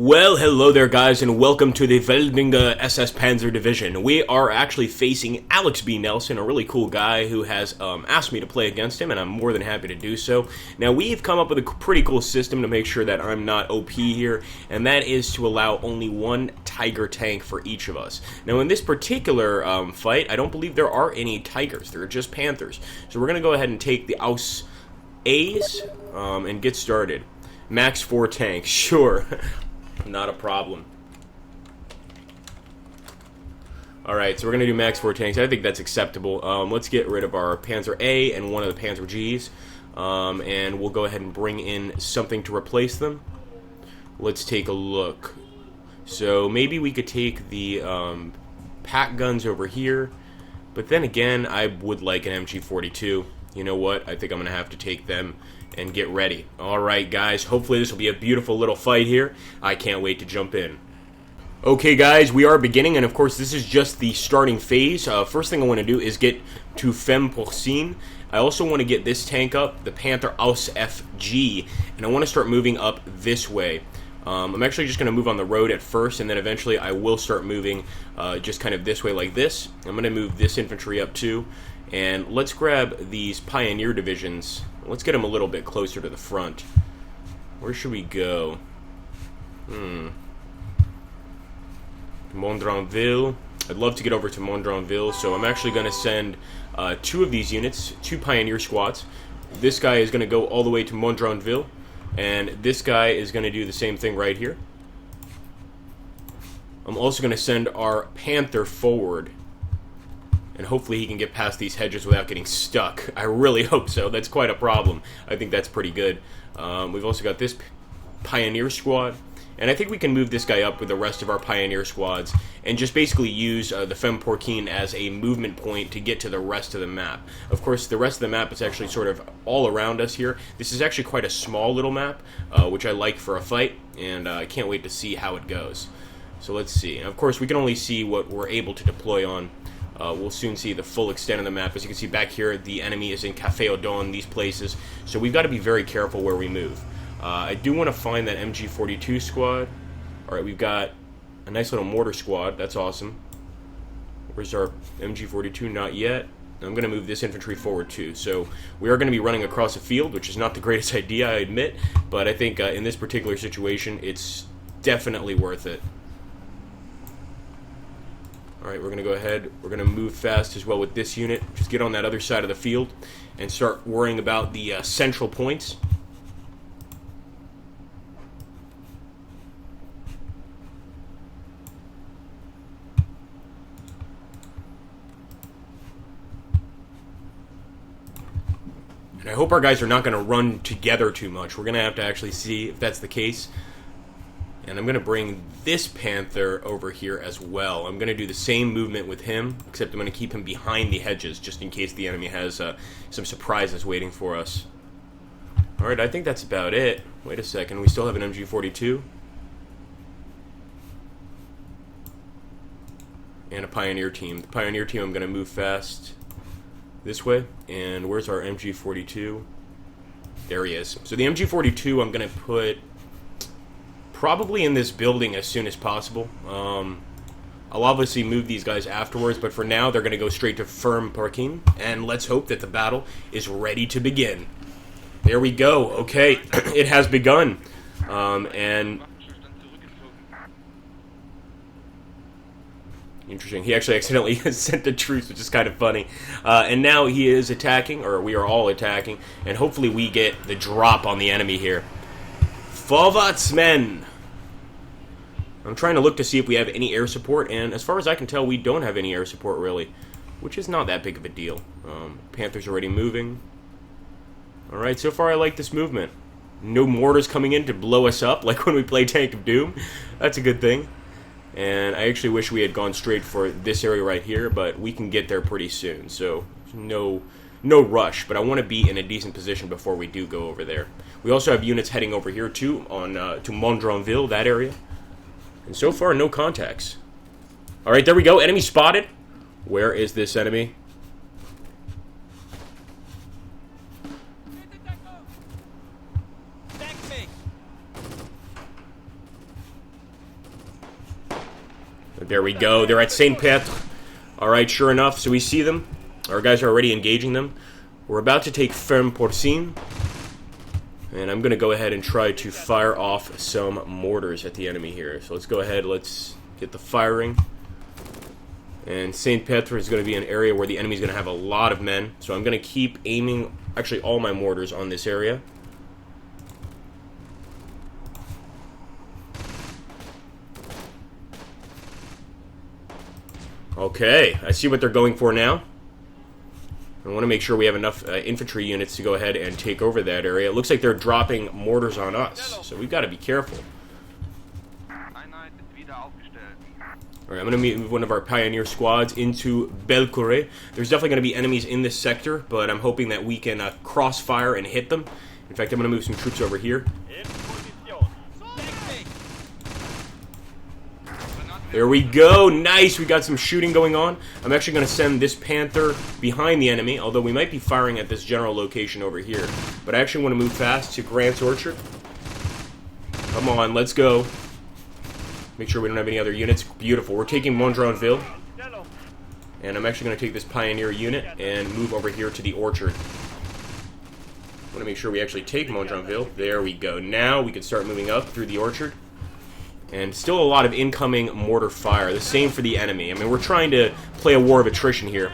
Well, hello there guys, and welcome to the Veldinga SS Panzer Division. We are actually facing Alex B. Nelson, a really cool guy who has asked me to play against him, and I'm more than happy to do so. Now, we've come up with a pretty cool system to make sure that I'm not OP here, and that is to allow only one Tiger tank for each of us. Now, in this particular fight, I don't believe there are any Tigers. There are just Panthers. So we're going to go ahead and take the Aus A's and get started. Max 4 tanks, sure. Not a problem. Alright, so we're going to do max 4 tanks. I think that's acceptable. Let's get rid of our Panzer A and one of the Panzer Gs. And we'll go ahead and bring in something to replace them. Let's take a look. So maybe we could take the pack guns over here. But then again, I would like an MG42. You know what? I think I'm going to have to take them and get ready. Alright guys, hopefully this will be a beautiful little fight here. I can't wait to jump in. Okay guys, we are beginning, and of course this is just the starting phase. First thing I want to do is get to Femme Porcine. I also want to get this tank up, the Panther Aus FG, and I want to start moving up this way. I'm actually just going to move on the road at first, and then eventually I will start moving just kind of this way like this. I'm going to move this infantry up too, and let's grab these Pioneer divisions. Let's get them a little bit closer to the front. Where should we go? Mondranville. I'd love to get over to Mondranville, so I'm actually going to send 2 of these units, 2 Pioneer squads. This guy is going to go all the way to Mondranville, and this guy is going to do the same thing right here. I'm also going to send our Panther forward, and hopefully he can get past these hedges without getting stuck. I really hope so. That's quite a problem. I think that's pretty good. We've also got this Pioneer squad, and I think we can move this guy up with the rest of our Pioneer squads and just basically use the Femme Porcine as a movement point to get to the rest of the map. Of course, the rest of the map is actually sort of all around us here. This is actually quite a small little map, which I like for a fight, and I can't wait to see how it goes. So let's see. And of course, we can only see what we're able to deploy on. We'll soon see the full extent of the map. As you can see back here, the enemy is in Café au Don, these places. So we've got to be very careful where we move. I do want to find that MG42 squad. Alright, we've got a nice little mortar squad. That's awesome. Where's our MG42? Not yet. I'm going to move this infantry forward too. So we are going to be running across a field, which is not the greatest idea, I admit. But I think in this particular situation, it's definitely worth it. Alright, we're going to go ahead. We're going to move fast as well with this unit. Just get on that other side of the field and start worrying about the central points. And I hope our guys are not going to run together too much. We're going to have to actually see if that's the case. And I'm going to bring this Panther over here as well. I'm going to do the same movement with him, except I'm going to keep him behind the hedges, just in case the enemy has some surprises waiting for us. Alright, I think that's about it. Wait a second, we still have an MG42. And a Pioneer team. The Pioneer team I'm going to move fast this way. And where's our MG42? There he is. So the MG42 I'm going to put probably in this building as soon as possible. I'll obviously move these guys afterwards, but for now they're going to go straight to Femme Porcine, and let's hope that the battle is ready to begin. There we go. Okay, it has begun. And interesting. He actually accidentally sent a truce, which is kind of funny. And now he is attacking, or we are all attacking, and hopefully we get the drop on the enemy here. Vorwärts, men! I'm trying to look to see if we have any air support, and as far as I can tell, we don't have any air support, really, which is not that big of a deal. Panther's already moving. Alright, so far I like this movement. No mortars coming in to blow us up, like when we play Tank of Doom. That's a good thing. And I actually wish we had gone straight for this area right here, but we can get there pretty soon, so no rush, but I want to be in a decent position before we do go over there. We also have units heading over here too, on to Mondranville, that area. And so far, no contacts. Alright, there we go. Enemy spotted. Where is this enemy? There we go. They're at Saint-Pierre. Alright, sure enough. So we see them. Our guys are already engaging them. We're about to take Ferme-Porcine. And I'm going to go ahead and try to fire off some mortars at the enemy here. So let's go ahead. Let's get the firing. And Saint-Pierre is going to be an area where the enemy's going to have a lot of men. So I'm going to keep aiming, actually, all my mortars on this area. Okay, I see what they're going for now. I want to make sure we have enough infantry units to go ahead and take over that area. It looks like they're dropping mortars on us, so we've got to be careful. Alright, I'm going to move one of our pioneer squads into Belcourt. There's definitely going to be enemies in this sector, but I'm hoping that we can crossfire and hit them. In fact, I'm going to move some troops over here. There we go. Nice. We got some shooting going on. I'm actually going to send this Panther behind the enemy, although we might be firing at this general location over here. But I actually want to move fast to Grant's Orchard. Come on, let's go. Make sure we don't have any other units. Beautiful. We're taking Mondronville. And I'm actually going to take this Pioneer unit and move over here to the Orchard. I want to make sure we actually take Mondronville. There we go. Now we can start moving up through the Orchard. And still a lot of incoming mortar fire. The same for the enemy. I mean, we're trying to play a war of attrition here.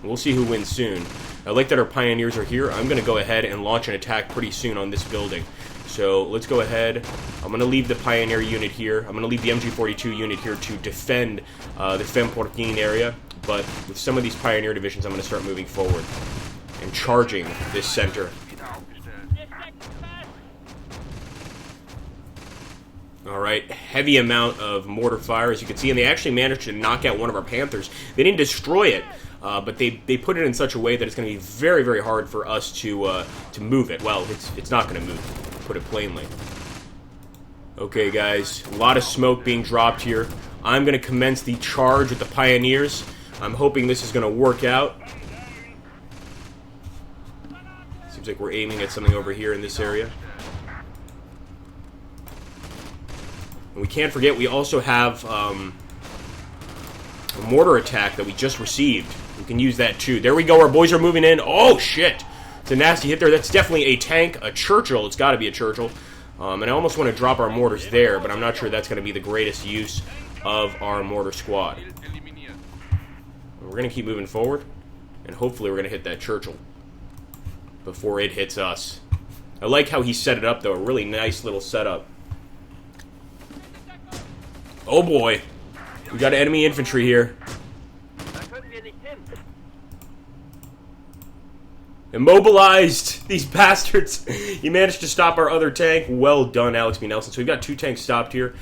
We'll see who wins soon. I like that our pioneers are here. I'm going to go ahead and launch an attack pretty soon on this building. So let's go ahead. I'm going to leave the pioneer unit here. I'm going to leave the MG42 unit here to defend the Ferme-Porcine area. But with some of these pioneer divisions, I'm going to start moving forward and charging this center. Alright, heavy amount of mortar fire, as you can see, and they actually managed to knock out one of our Panthers. They didn't destroy it, but they put it in such a way that it's going to be very, very hard for us to move it. Well, it's not going to move, to put it plainly. Okay, guys, a lot of smoke being dropped here. I'm going to commence the charge with the Pioneers. I'm hoping this is going to work out. Seems like we're aiming at something over here in this area. And we can't forget, we also have a mortar attack that we just received. We can use that too. There we go, our boys are moving in. Oh, shit! It's a nasty hit there. That's definitely a tank, a Churchill. It's got to be a Churchill. And I almost want to drop our mortars there, but I'm not sure that's going to be the greatest use of our mortar squad. We're going to keep moving forward, and hopefully we're going to hit that Churchill before it hits us. I like how he set it up, though. A really nice little setup. Oh boy, we got enemy infantry here. Immobilized! These bastards! He managed to stop our other tank. Well done, Alex B. Nelson. So we've got two tanks stopped here.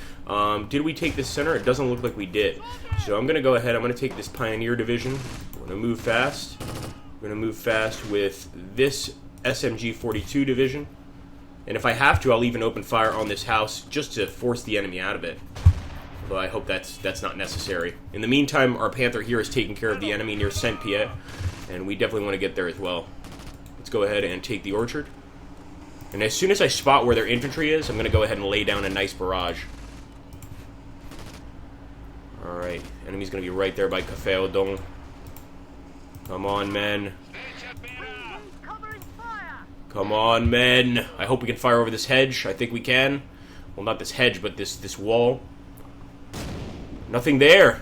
Did we take this center? It doesn't look like we did. So I'm going to go ahead. I'm going to take this Pioneer Division. We're going to move fast. We're going to move fast with this SMG-42 Division. And if I have to, I'll even open fire on this house just to force the enemy out of it. But I hope that's not necessary. In the meantime, our Panther here is taking care of the enemy near Saint-Pierre, and we definitely want to get there as well. Let's go ahead and take the Orchard. And as soon as I spot where their infantry is, I'm going to go ahead and lay down a nice barrage. Alright, enemy's going to be right there by Café Odon. Come on, men. Come on, men. I hope we can fire over this hedge. I think we can. Well, not this hedge, but this wall. Nothing there.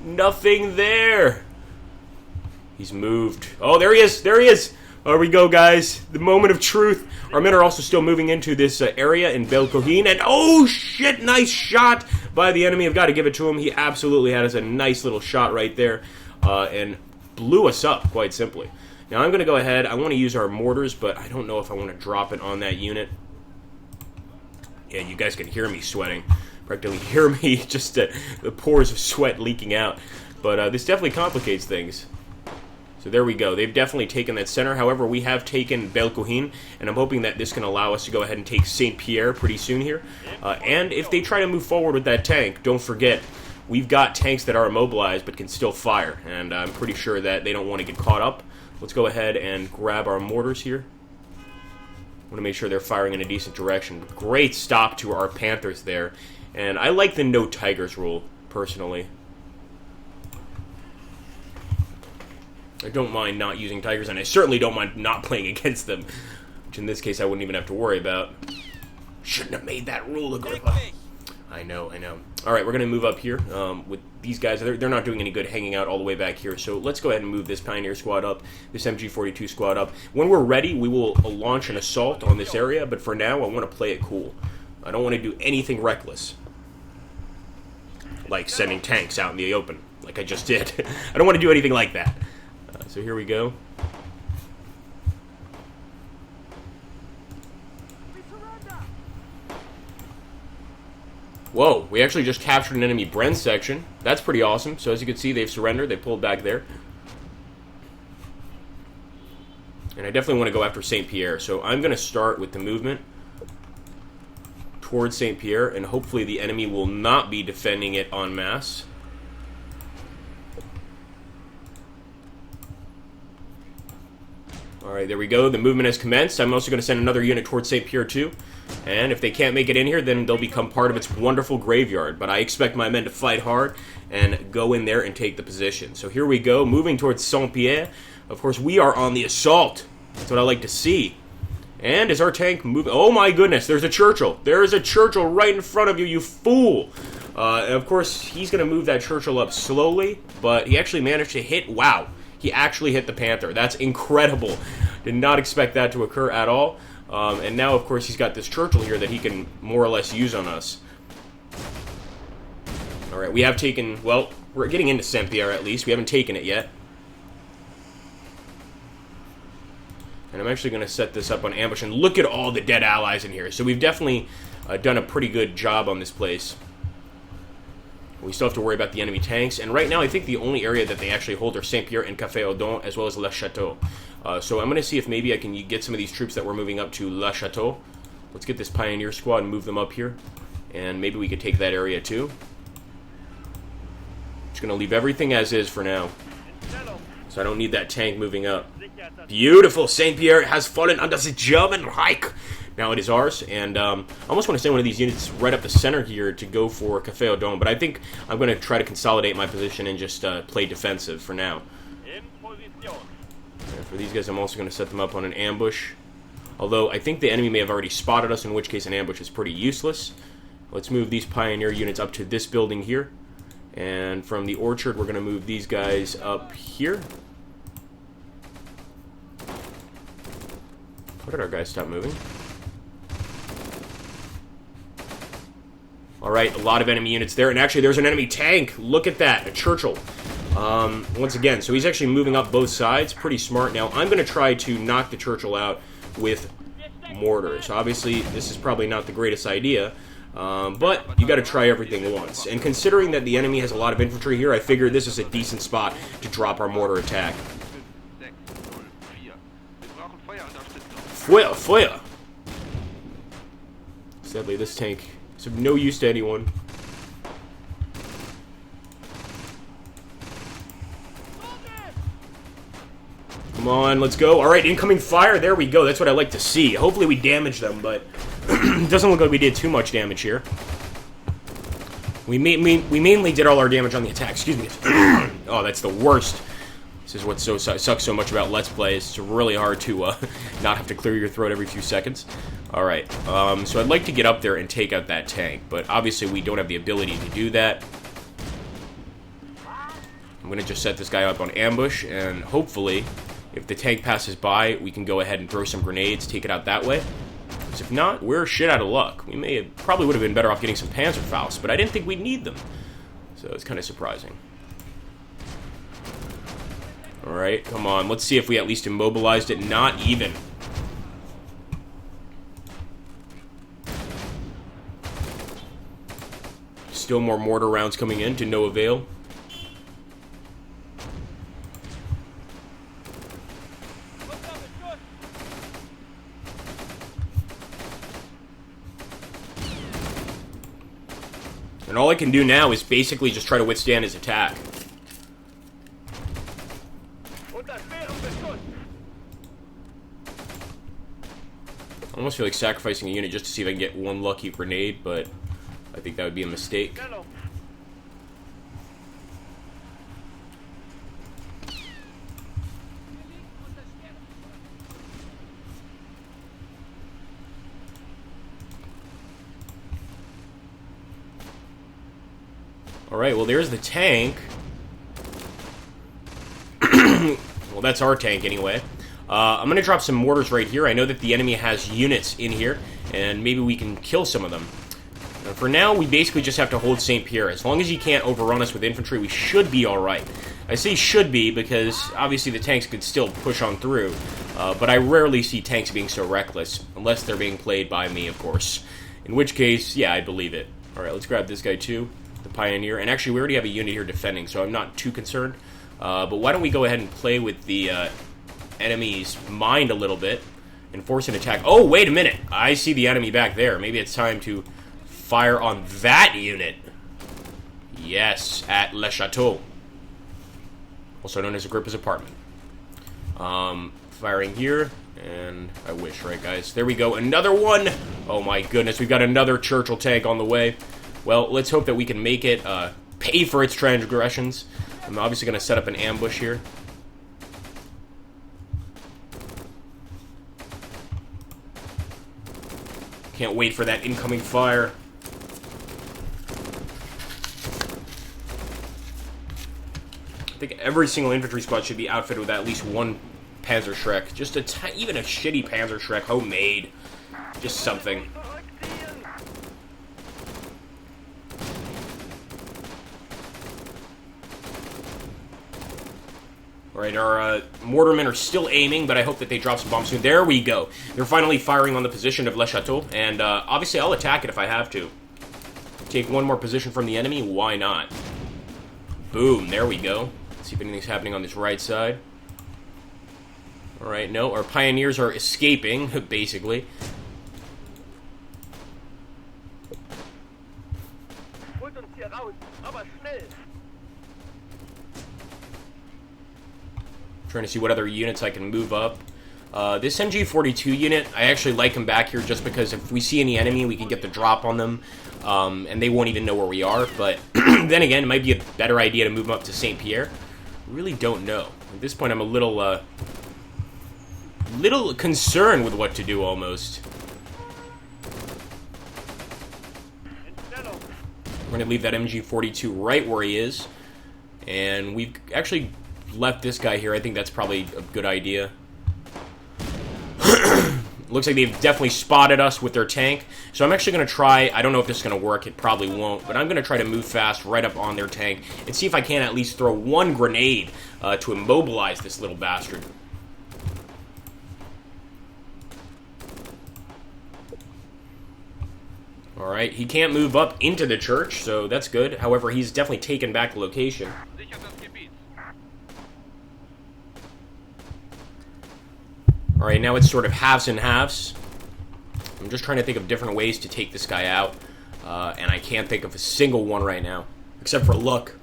Nothing there. He's moved. Oh, there he is. There he is. There we go, guys. The moment of truth. Our men are also still moving into this area in Belcourt. And oh, shit. Nice shot by the enemy. I've got to give it to him. He absolutely had us a nice little shot right there. And blew us up, quite simply. Now, I'm going to go ahead. I want to use our mortars, but I don't know if I want to drop it on that unit. Yeah, you guys can hear me sweating. Practically hear me, just the pores of sweat leaking out. But this definitely complicates things. So there we go. They've definitely taken that center. However, we have taken Belcourt, and I'm hoping that this can allow us to go ahead and take Saint-Pierre pretty soon here. And if they try to move forward with that tank, don't forget, we've got tanks that are immobilized but can still fire. And I'm pretty sure that they don't want to get caught up. Let's go ahead and grab our mortars here. I want to make sure they're firing in a decent direction. Great stop to our Panthers there. And I like the no tigers rule, personally. I don't mind not using Tigers, and I certainly don't mind not playing against them, which in this case I wouldn't even have to worry about. Shouldn't have made that rule, Agrippa. I know. Alright, we're going to move up here with these guys. They're not doing any good hanging out all the way back here, so let's go ahead and move this Pioneer squad up, this MG42 squad up. When we're ready, we will launch an assault on this area, but for now, I want to play it cool. I don't want to do anything reckless, like sending tanks out in the open, like I just did. I don't want to do anything like that. So here we go. Whoa, we actually just captured an enemy Bren section. That's pretty awesome. So as you can see, they've surrendered. They pulled back there. And I definitely want to go after St. Pierre. So I'm going to start with the movement towards St. Pierre, and hopefully the enemy will not be defending it en masse. Alright, there we go. The movement has commenced. I'm also going to send another unit towards St. Pierre too. And if they can't make it in here, then they'll become part of its wonderful graveyard. But I expect my men to fight hard and go in there and take the position. So here we go, moving towards Saint-Pierre. Of course, we are on the assault. That's what I like to see. And is our tank moving? Oh my goodness, there's a Churchill. There is a Churchill right in front of you, you fool. And of course, he's going to move that Churchill up slowly, but he actually managed to hit, wow, he actually hit the Panther. That's incredible. Did not expect that to occur at all. And now, of course, he's got this Churchill here that he can more or less use on us. Alright, we have taken, well, we're getting into Saint-Pierre at least. We haven't taken it yet. And I'm actually going to set this up on ambush. And look at all the dead allies in here. So we've definitely done a pretty good job on this place. We still have to worry about the enemy tanks. And right now, I think the only area that they actually hold are Saint-Pierre and Café-au-Don, as well as Le Château. So I'm going to see if maybe I can get some of these troops that we're moving up to Le Château. Let's get this Pioneer squad and move them up here. And maybe we could take that area too. Just going to leave everything as is for now. So I don't need that tank moving up. Beautiful! Saint-Pierre has fallen under the German Reich. Now it is ours, and I almost want to send one of these units right up the center here to go for Café-au-Don, but I think I'm going to try to consolidate my position and just play defensive for now. And for these guys, I'm also going to set them up on an ambush. Although, I think the enemy may have already spotted us, in which case an ambush is pretty useless. Let's move these Pioneer units up to this building here. And from the orchard, we're going to move these guys up here. Why did our guys stop moving? Alright, a lot of enemy units there. And actually, there's an enemy tank. Look at that. A Churchill. Once again, so he's actually moving up both sides. Pretty smart. Now, I'm going to try to knock the Churchill out with mortars. Obviously, this is probably not the greatest idea. But you got to try everything once. And considering that the enemy has a lot of infantry here, I figure this is a decent spot to drop our mortar attack. Feuer! Feuer! Sadly, this tank is of no use to anyone. Come on, let's go. Alright, incoming fire. There we go. That's what I like to see. Hopefully we damage them, but it doesn't look like we did too much damage here. We mainly did all our damage on the attack. Excuse me. Oh, that's the worst. This is what sucks so much about Let's Plays. It's really hard to not have to clear your throat every few seconds. Alright, so I'd like to get up there and take out that tank, but obviously we don't have the ability to do that. I'm going to just set this guy up on ambush, and hopefully, if the tank passes by, we can go ahead and throw some grenades, take it out that way. Because if not, we're shit out of luck. We probably would have been better off getting some Panzerfaust, but I didn't think we'd need them. So it's kind of surprising. Alright, come on. Let's see if we at least immobilized it. Not even. Still more mortar rounds coming in to no avail. And all I can do now is basically just try to withstand his attack. I almost feel like sacrificing a unit just to see if I can get one lucky grenade, but I think that would be a mistake. Alright, well, there's the tank. Well, that's our tank anyway. I'm going to drop some mortars right here. I know that the enemy has units in here, and maybe we can kill some of them. For now, we basically just have to hold St. Pierre. As long as he can't overrun us with infantry, we should be alright. I say should be because, obviously, the tanks could still push on through. But I rarely see tanks being so reckless, unless they're being played by me, of course. In which case, yeah, I believe it. Alright, let's grab this guy too, the Pioneer. And actually, we already have a unit here defending, so I'm not too concerned. But why don't we go ahead and play with the enemy's mind a little bit and force an attack. Oh, wait a minute. I see the enemy back there. Maybe it's time to fire on that unit. Yes, at Le Chateau. Also known as Agrippa's apartment. Firing here. And I wish, right, guys? There we go. Another one. Oh, my goodness. We've got another Churchill tank on the way. Well, let's hope that we can make it pay for its transgressions. I'm obviously going to set up an ambush here. Can't wait for that incoming fire. I think every single infantry squad should be outfitted with at least one Panzerschreck. Just even a shitty Panzerschreck, homemade. Just something. Alright, our mortarmen are still aiming, but I hope that they drop some bombs soon. There we go. They're finally firing on the position of Le Chateau, and obviously I'll attack it if I have to. Take one more position from the enemy, why not? Boom, there we go. Let's see if anything's happening on this right side. Alright, no, our Pioneers are escaping, basically. Trying to see what other units I can move up. This MG42 unit, I actually like him back here just because if we see any enemy, we can get the drop on them, and they won't even know where we are. But then again, it might be a better idea to move them up to St. Pierre. Really don't know. At this point, I'm a little concerned with what to do, almost. We're going to leave that MG42 right where he is. And we've actually left this guy here. I think that's probably a good idea. Looks like they've definitely spotted us with their tank. So I'm actually going to try, I don't know if this is going to work, it probably won't, but I'm going to try to move fast right up on their tank and see if I can at least throw one grenade to immobilize this little bastard. Alright, he can't move up into the church, so that's good. However, he's definitely taken back the location. Alright, now it's sort of halves and halves. I'm just trying to think of different ways to take this guy out. And I can't think of a single one right now. Except for luck.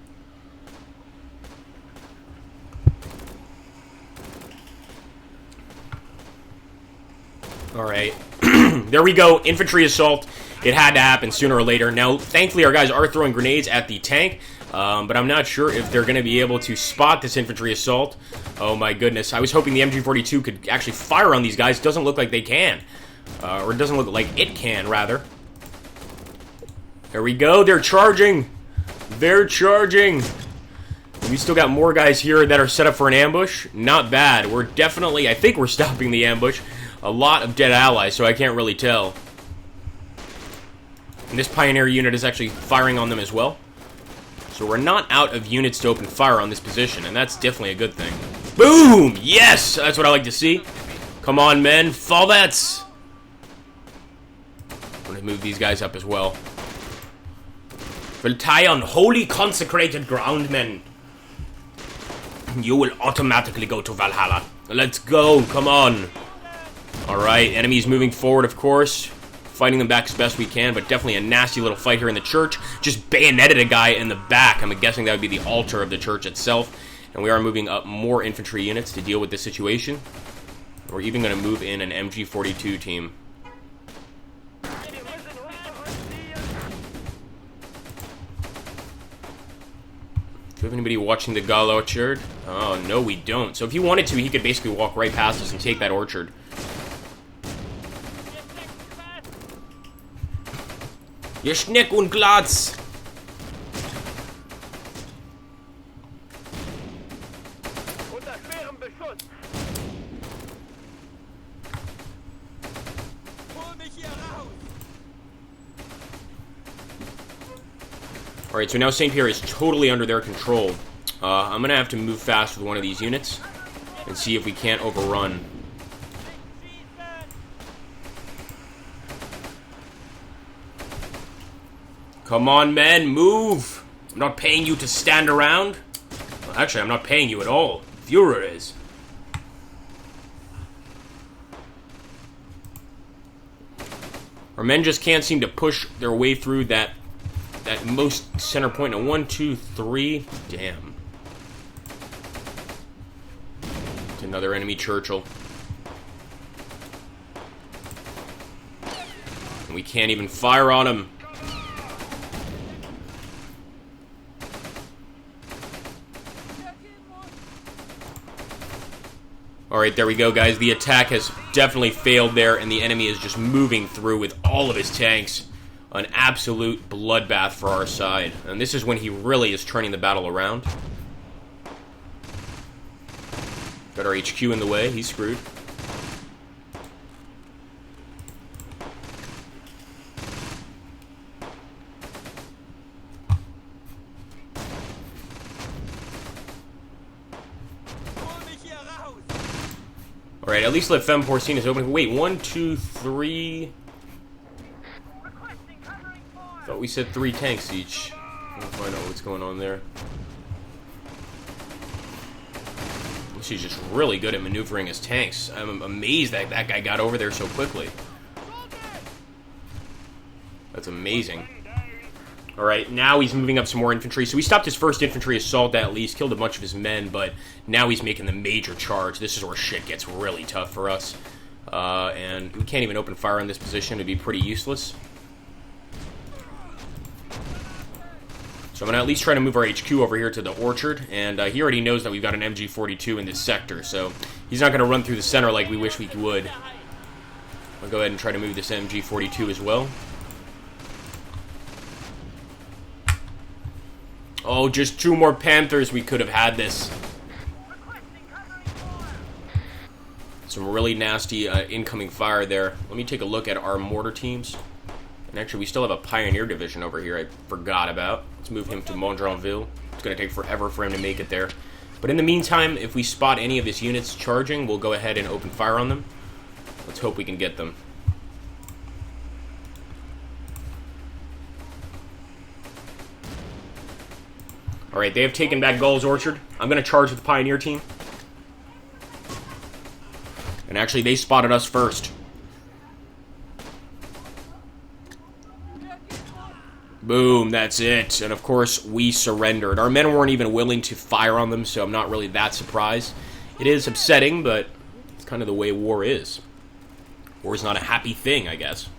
Alright. There we go. Infantry assault. It had to happen sooner or later. Now, thankfully, our guys are throwing grenades at the tank. But I'm not sure if they're going to be able to spot this infantry assault. Oh my goodness. I was hoping the MG42 could actually fire on these guys. Doesn't look like they can. Or it doesn't look like it can, rather. There we go. They're charging. They're charging. We still got more guys here that are set up for an ambush. Not bad. We're definitely, I think we're stopping the ambush. A lot of dead allies, so I can't really tell. And this Pioneer unit is actually firing on them as well. So we're not out of units to open fire on this position, and that's definitely a good thing. Boom! Yes! That's what I like to see. Come on, men. Fallbats! I'm going to move these guys up as well. Will tie on holy consecrated ground, men. You will automatically go to Valhalla. Let's go. Come on. Alright, enemies moving forward, of course. Fighting them back as best we can, but definitely a nasty little fight here in the church. Just bayoneted a guy in the back. I'm guessing that would be the altar of the church itself. And we are moving up more infantry units to deal with this situation. We're even going to move in an MG42 team. Do we have anybody watching the Gall orchard? Oh, no, we don't. So if he wanted to, he could basically walk right past us and take that orchard. Ihr Schneck und Glatz! Alright, so now St. Pierre is totally under their control. I'm going to have to move fast with one of these units and see if we can't overrun. Come on, men, move! I'm not paying you to stand around. Well, actually, I'm not paying you at all. Führer is. Our men just can't seem to push their way through that most center point. Now, 1, 2, 3. Damn. It's another enemy Churchill. And we can't even fire on him. Alright, there we go, guys. The attack has definitely failed there, and the enemy is just moving through with all of his tanks. An absolute bloodbath for our side. And this is when he really is turning the battle around. Got our HQ in the way. He's screwed. Alright, at least let Femme Porcine is open. Wait, 1, 2, 3... Thought we said 3 tanks each. I'll find out what's going on there. She's just really good at maneuvering his tanks. I'm amazed that that guy got over there so quickly. That's amazing. Alright, now he's moving up some more infantry. So we stopped his first infantry assault at least, killed a bunch of his men, but now he's making the major charge. This is where shit gets really tough for us. And we can't even open fire on this position. It'd be pretty useless. So I'm going to at least try to move our HQ over here to the orchard, and he already knows that we've got an MG42 in this sector, so he's not going to run through the center like we wish we would. I'll go ahead and try to move this MG42 as well. Oh, just 2 more Panthers, we could have had this. Some really nasty incoming fire there. Let me take a look at our mortar teams. And actually, we still have a Pioneer Division over here I forgot about. Let's move him to Mondranville. It's going to take forever for him to make it there. But in the meantime, if we spot any of his units charging, we'll go ahead and open fire on them. Let's hope we can get them. Alright, they have taken back Gull's Orchard. I'm going to charge with the Pioneer team. And actually, they spotted us first. Boom, that's it. And of course, we surrendered. Our men weren't even willing to fire on them, so I'm not really that surprised. It is upsetting, but it's kind of the way war is. War is not a happy thing, I guess.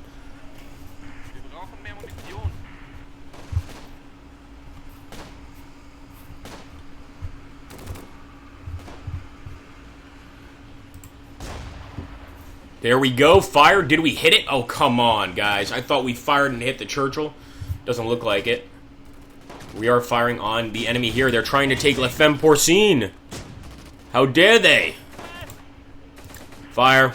There we go. Fire. Did we hit it? Oh, come on, guys. I thought we fired and hit the Churchill. Doesn't look like it. We are firing on the enemy here. They're trying to take La Femme Porcine. How dare they? Fire.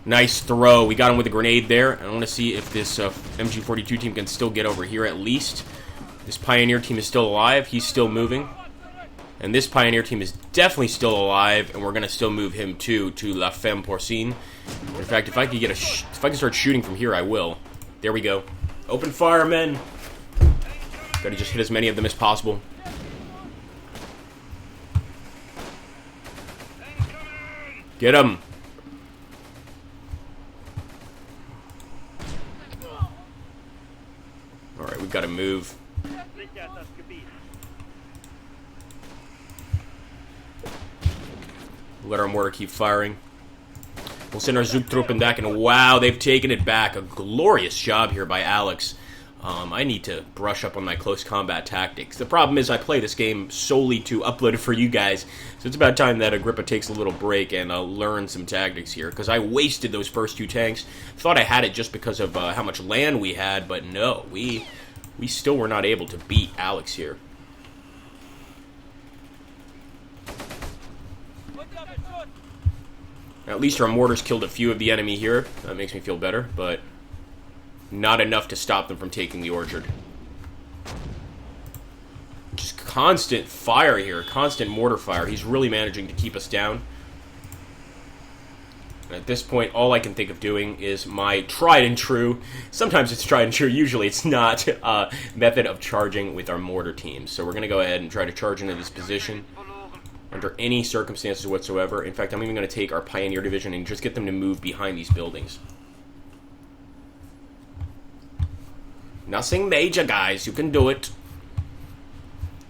Nice throw. We got him with a grenade there. I want to see if this MG42 team can still get over here at least. This Pioneer team is still alive. He's still moving. And this Pioneer team is definitely still alive, and we're going to still move him too to La Femme Porcine. In fact, if I could get if I can start shooting from here, I will. There we go. Open fire, men. Gotta just hit as many of them as possible. Get them. Alright, we've got to move. Let our mortar keep firing. We'll send our Zugtruppen back, and wow, they've taken it back. A glorious job here by Alex. I need to brush up on my close combat tactics. The problem is I play this game solely to upload it for you guys, so it's about time that Agrippa takes a little break and learn some tactics here, because I wasted those first 2 tanks. Thought I had it just because of how much land we had, but no, we still were not able to beat Alex here. At least our mortars killed a few of the enemy here. That makes me feel better, but not enough to stop them from taking the orchard. constant fire here, constant mortar fire. He's really managing to keep us down. And at this point, all I can think of doing is my tried and true, sometimes it's tried and true, usually it's not, method of charging with our mortar teams. So we're going to go ahead and try to charge into this position under any circumstances whatsoever. In fact, I'm even going to take our Pioneer Division and just get them to move behind these buildings. Nothing major, guys. You can do it.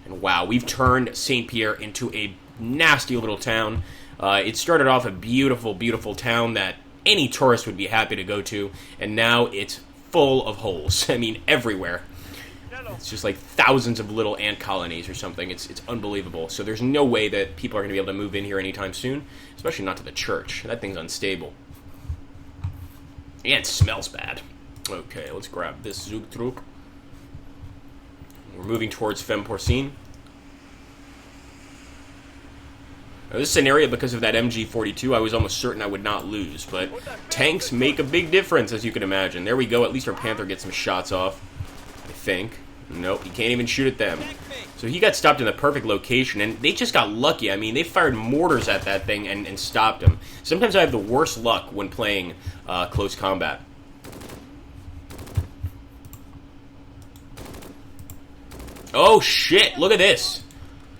And wow, we've turned St. Pierre into a nasty little town. It started off a beautiful, beautiful town that any tourist would be happy to go to, and now it's full of holes. I mean, everywhere. It's just like thousands of little ant colonies or something. It's unbelievable. So there's no way that people are going to be able to move in here anytime soon, especially not to the church. That thing's unstable. And it smells bad. Okay, let's grab this Zugtrupp. We're moving towards Femme Porcine. Now, this is an area, because of that MG42, I was almost certain I would not lose, but tanks make a big difference, as you can imagine. There we go. At least our Panther gets some shots off, I think. Nope, he can't even shoot at them. So he got stopped in the perfect location, and they just got lucky. I mean, they fired mortars at that thing and stopped him. Sometimes I have the worst luck when playing close combat. Oh, shit! Look at this!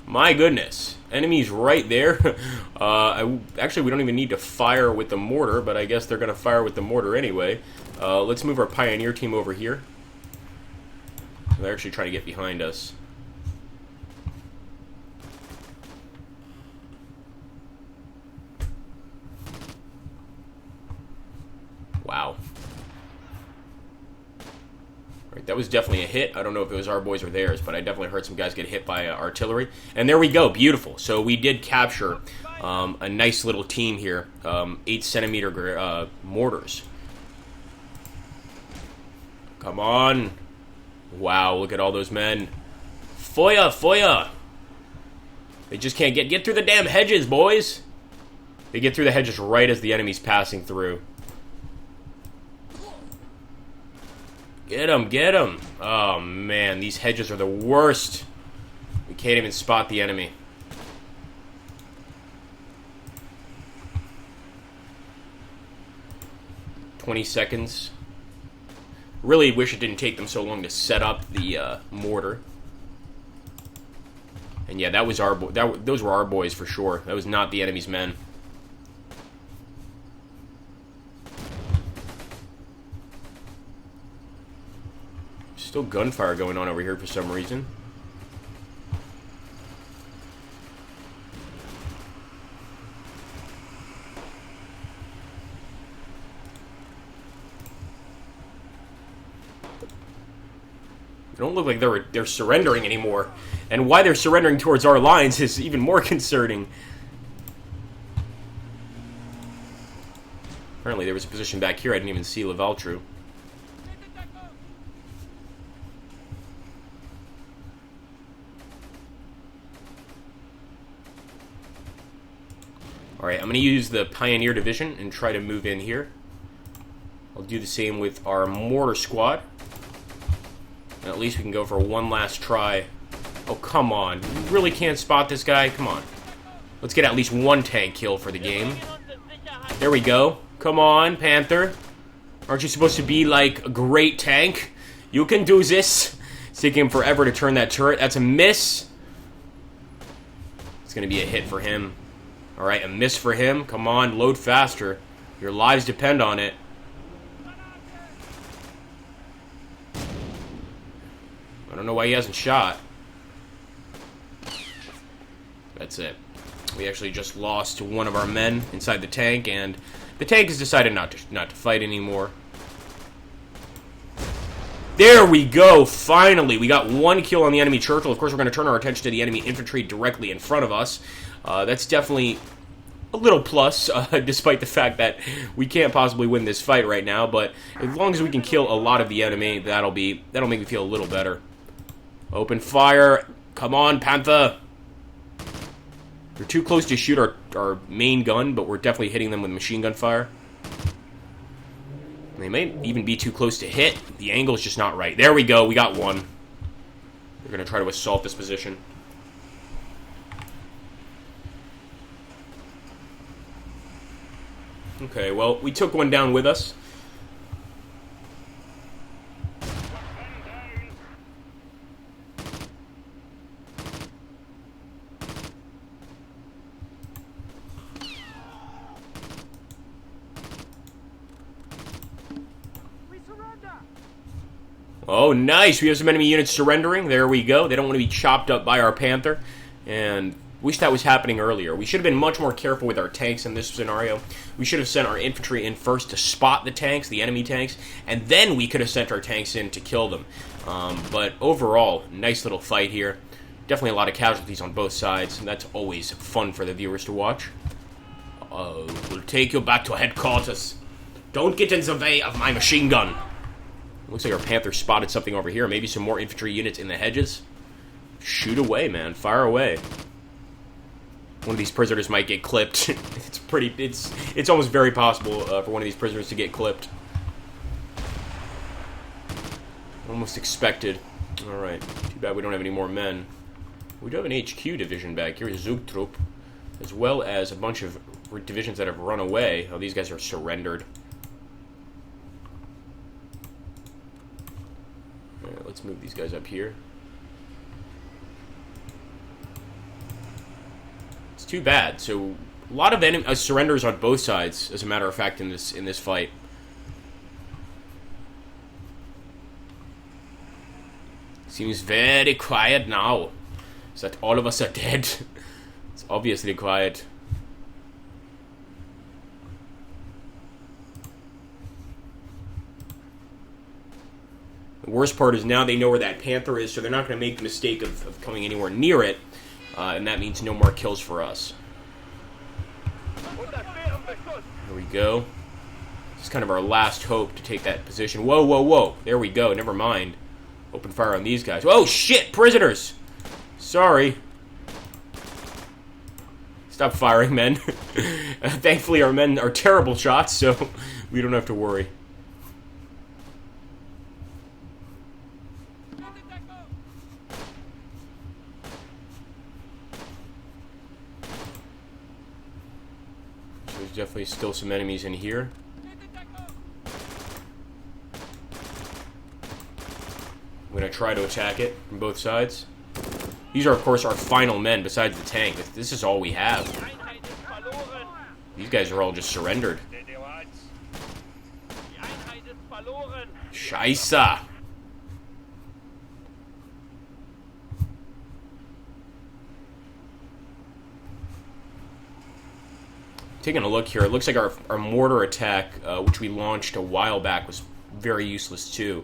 My goodness. Enemies right there. Actually, we don't even need to fire with the mortar, but I guess they're going to fire with the mortar anyway. Let's move our Pioneer team over here. They're actually trying to get behind us. Wow. Right, that was definitely a hit. I don't know if it was our boys or theirs, but I definitely heard some guys get hit by artillery. And there we go. Beautiful. So we did capture a nice little team here. 8-centimeter mortars. Come on. Wow, look at all those men. Feuer, feuer. They just can't get through the damn hedges, boys. They get through the hedges right as the enemy's passing through. Get him, get him. Oh, man, these hedges are the worst. We can't even spot the enemy. "20 seconds. Really wish it didn't take them so long to set up the mortar. And yeah, that was our those were our boys for sure. That was not the enemy's men. Still gunfire going on over here for some reason. They don't look like they're surrendering anymore. And why they're surrendering towards our lines is even more concerning. Apparently there was a position back here I didn't even see Lavaltru. Alright, I'm going to use the Pioneer Division and try to move in here. I'll do the same with our mortar squad. And at least we can go for one last try. Oh, come on. You really can't spot this guy? Come on. Let's get at least one tank kill for the game. There we go. Come on, Panther. Aren't you supposed to be, like, a great tank? You can do this. It's taking him forever to turn that turret. That's a miss. It's going to be a hit for him. Alright, a miss for him. Come on, load faster. Your lives depend on it. I don't know why he hasn't shot. That's it. We actually just lost one of our men inside the tank, and the tank has decided not to fight anymore. There we go, finally! We got one kill on the enemy Churchill. Of course, we're going to turn our attention to the enemy infantry directly in front of us. That's definitely a little plus, despite the fact that we can't possibly win this fight right now, but as long as we can kill a lot of the enemy, that'll make me feel a little better. Open fire. Come on, Panther. We're too close to shoot our main gun, but we're definitely hitting them with machine gun fire. They may even be too close to hit. The angle's just not right. There we go. We got one. We're going to try to assault this position. Okay, well, we took one down with us. Oh, nice. We have some enemy units surrendering. There we go. They don't want to be chopped up by our Panther. And wish that was happening earlier. We should have been much more careful with our tanks in this scenario. We should have sent our infantry in first to spot the tanks, the enemy tanks, and then we could have sent our tanks in to kill them. But overall, nice little fight here. Definitely a lot of casualties on both sides, and that's always fun for the viewers to watch. We'll take you back to headquarters. Don't get in the way of my machine gun. Looks like our Panther spotted something over here. Maybe some more infantry units in the hedges. Shoot away, man. Fire away. One of these prisoners might get clipped. It's almost very possible for one of these prisoners to get clipped. Almost expected. Alright. Too bad we don't have any more men. We do have an HQ division back here, Zugtrupp, as well as a bunch of divisions that have run away. Oh, these guys are surrendered. Alright, let's move these guys up here. It's too bad. So a lot of surrenders on both sides, as a matter of fact, in this fight. Seems very quiet now. Is that all of us are dead? It's obviously quiet. The worst part is now they know where that Panther is, so they're not going to make the mistake of coming anywhere near it, and that means no more kills for us. There we go. This is kind of our last hope to take that position. Whoa, whoa, whoa. There we go. Never mind. Open fire on these guys. Oh, shit! Prisoners! Sorry. Stop firing, men. Thankfully, our men are terrible shots, so we don't have to worry. There's definitely still some enemies in here. I'm going to try to attack it from both sides. These are, of course, our final men besides the tank. This is all we have. These guys are all just surrendered. Scheiße! Taking a look here, it looks like our mortar attack, which we launched a while back, was very useless too.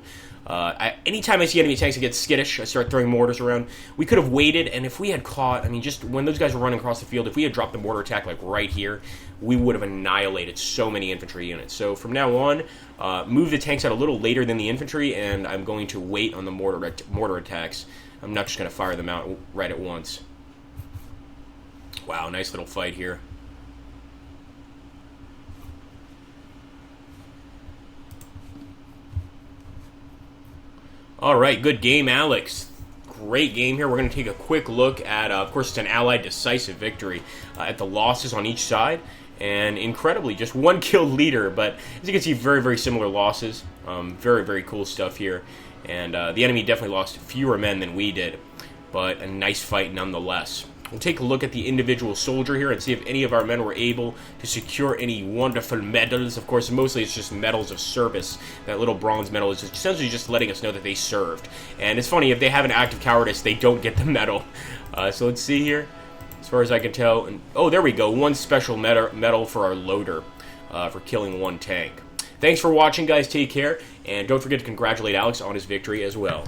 Anytime I see enemy tanks that get skittish, I start throwing mortars around. We could have waited, and if we had caught, I mean, just when those guys were running across the field, if we had dropped the mortar attack like right here, we would have annihilated so many infantry units. So from now on, move the tanks out a little later than the infantry, and I'm going to wait on the mortar attacks. I'm not just going to fire them out right at once. Wow, nice little fight here. Alright, good game, Alex. Great game here. We're going to take a quick look at, of course, it's an Allied decisive victory, at the losses on each side. And incredibly, just one killed leader, but as you can see, very, very similar losses. Very, very cool stuff here. And the enemy definitely lost fewer men than we did, but a nice fight nonetheless. We'll take a look at the individual soldier here and see if any of our men were able to secure any wonderful medals. Of course, mostly it's just medals of service. That little bronze medal is essentially just letting us know that they served. And it's funny, if they have an act of cowardice, they don't get the medal. So let's see here. As far as I can tell, and oh, there we go. One special medal for our loader for killing one tank. Thanks for watching, guys. Take care. And don't forget to congratulate Alex on his victory as well.